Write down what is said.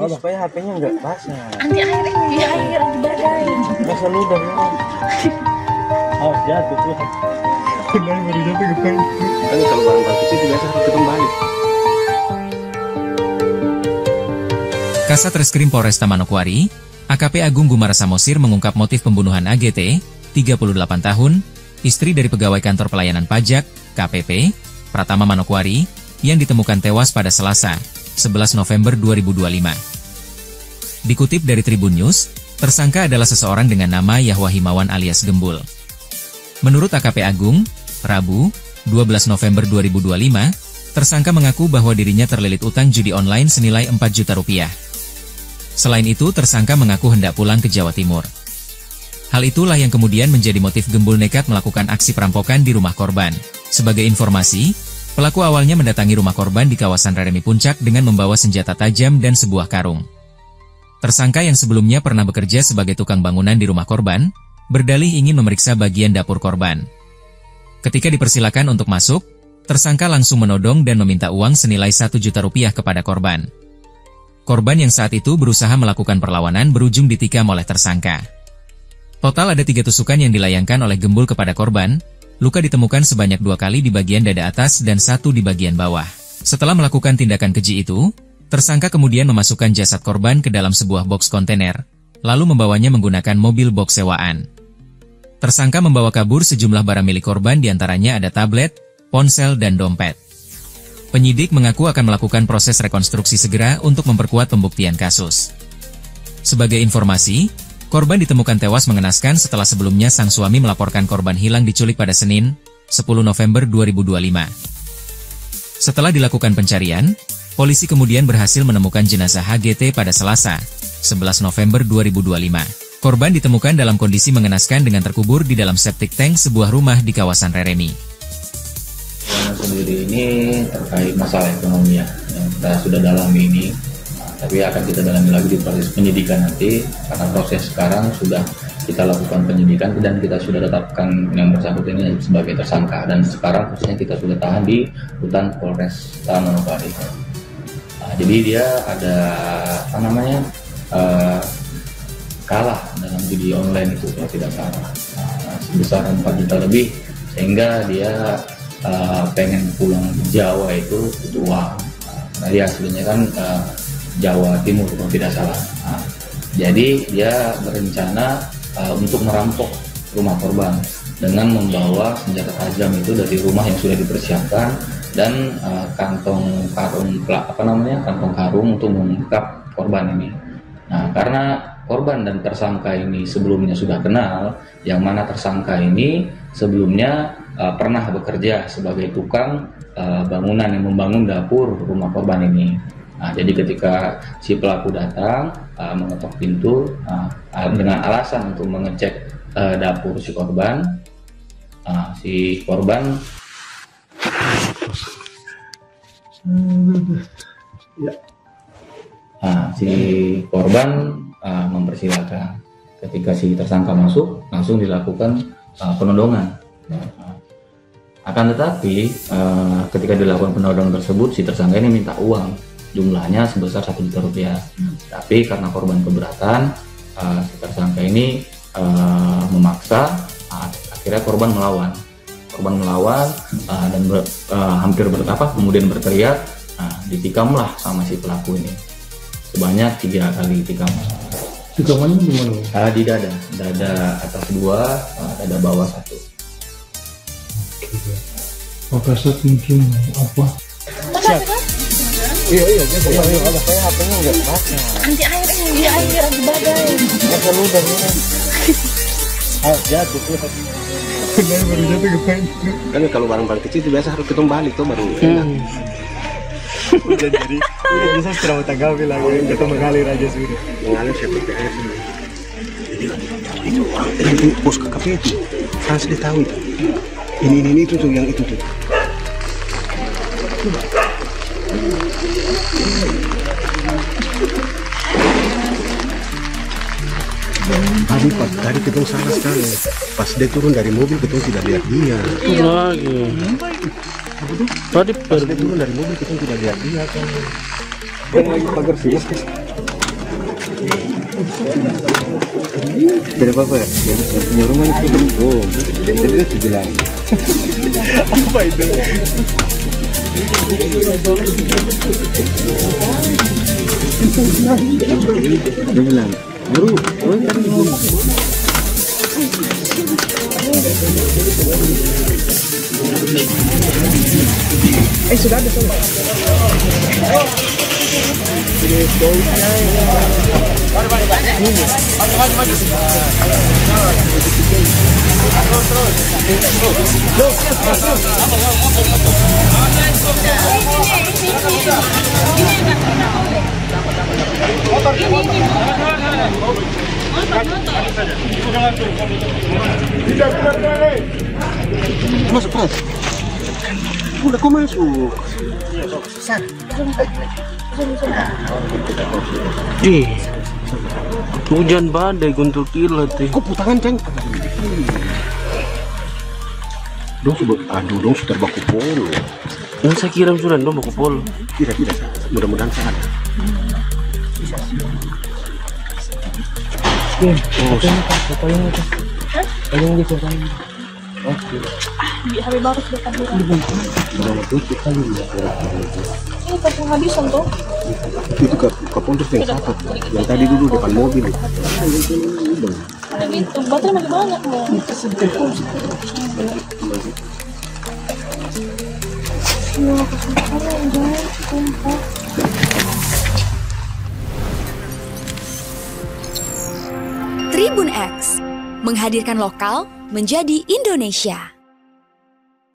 supaya HP-nya nggak basah. Anti air ini air di badai. Masa ludah ya. Oh jatuh tuh. Benar baru jatuh gitu. Kan kalau barang kecil biasa harus kembali. Kasat Reskrim Polresta Manokwari, AKP Agung Gumara Samosir mengungkap motif pembunuhan AGT, 38 tahun, istri dari pegawai kantor pelayanan pajak, KPP, Pratama Manokwari, yang ditemukan tewas pada Selasa, 11 November 2025. Dikutip dari Tribun News, tersangka adalah seseorang dengan nama Yahwa Himawan alias Gembul. Menurut AKP Agung, Rabu, 12 November 2025, tersangka mengaku bahwa dirinya terlilit utang judi online senilai 4 juta rupiah. Selain itu, tersangka mengaku hendak pulang ke Jawa Timur. Hal itulah yang kemudian menjadi motif Gembul nekat melakukan aksi perampokan di rumah korban. Sebagai informasi, pelaku awalnya mendatangi rumah korban di kawasan Reremi Puncak dengan membawa senjata tajam dan sebuah karung. Tersangka yang sebelumnya pernah bekerja sebagai tukang bangunan di rumah korban, berdalih ingin memeriksa bagian dapur korban. Ketika dipersilakan untuk masuk, tersangka langsung menodong dan meminta uang senilai 1 juta rupiah kepada korban. Korban yang saat itu berusaha melakukan perlawanan berujung ditikam oleh tersangka. Total ada 3 tusukan yang dilayangkan oleh Gembul kepada korban, luka ditemukan sebanyak 2 kali di bagian dada atas dan 1 di bagian bawah. Setelah melakukan tindakan keji itu, tersangka kemudian memasukkan jasad korban ke dalam sebuah box kontainer, lalu membawanya menggunakan mobil box sewaan. Tersangka membawa kabur sejumlah barang milik korban diantaranya ada tablet, ponsel, dan dompet. Penyidik mengaku akan melakukan proses rekonstruksi segera untuk memperkuat pembuktian kasus. Sebagai informasi, korban ditemukan tewas mengenaskan setelah sebelumnya sang suami melaporkan korban hilang diculik pada Senin, 10 November 2025. Setelah dilakukan pencarian, polisi kemudian berhasil menemukan jenazah HGT pada Selasa, 11 November 2025. Korban ditemukan dalam kondisi mengenaskan dengan terkubur di dalam septic tank sebuah rumah di kawasan Reremi. Sendiri ini terkait masalah ekonomi ya, yang kita sudah dalami ini, tapi akan kita dalami lagi di proses penyidikan nanti, karena proses sekarang sudah kita lakukan penyidikan dan kita sudah tetapkan yang bersangkutan ini sebagai tersangka, dan sekarang khususnya kita sudah tahan di rutan Polresta Manokwari. Jadi dia ada kalah dalam judi online itu kalau tidak salah, sebesar 4 juta lebih, sehingga dia pengen pulang ke Jawa itu butuh uang. Nah, dia aslinya kan Jawa Timur kalau tidak salah. Jadi dia berencana untuk merampok rumah korban dengan membawa senjata tajam itu dari rumah yang sudah dipersiapkan dan kantong karung untuk mengungkap korban ini. Nah, karena korban dan tersangka ini sebelumnya sudah kenal, yang mana tersangka ini sebelumnya pernah bekerja sebagai tukang bangunan yang membangun dapur rumah korban ini. Nah, jadi ketika si pelaku datang mengetok pintu dengan alasan untuk mengecek dapur si korban, si korban mempersilahkan. Ketika si tersangka masuk, langsung dilakukan penodongan. Akan tetapi ketika dilakukan penodongan tersebut, si tersangka ini minta uang, jumlahnya sebesar 1 juta rupiah. Tapi karena korban keberatan, si tersangka ini memaksa, akhirnya korban melawan dan hampir kemudian berteriak, ditikamlah sama si pelaku ini sebanyak 3 kali tikam. Tikamannya di mana? Di dada atas 2, dada bawah 1. Makasih mungkin apa? Iya, ada saya HP-nya nggak basah. Anti air ini air di badai. Masa ludah ya. Jatuh tuh. Benar baru jatuh gitu. Kan kalau barang kecil itu biasa harus kita balik tuh baru enak. Udah bisa setelah tanggapi lagi kita mengalir aja sudah. Mengalir seperti air sudah. Itu orang itu pos KKP itu. Saya sudah tahu itu. Ini itu tuh yang itu tuh. Tadi kita salah sekali. Pas dia turun dari mobil kita tidak lihat dia. Lagi. Tadi pas dia turun dari mobil kita tidak lihat dia kan. Dia lagi pagar sih. Tidak apa-apa ya? Punya rumah itu belum. Jadi dia bilang. Apa itu? Dia bilang, baru tadi ngomong. Sudah ada semua. Masuk Mas. Udah kok masuk. Hujan badai guntur kilat Kok putangan ceng? Dong sudah baku polo. Yang saya kirim sudah dong baku polo. Tidak. Mudah-mudahan salah. Hari baru sudah kabur. Ini tepung habisan tuh. Itu ke pondok yang satu. Yang tadi dulu depan mobil. Ada gitu, baterai masih banyak loh. Tribun X menghadirkan lokal menjadi Indonesia.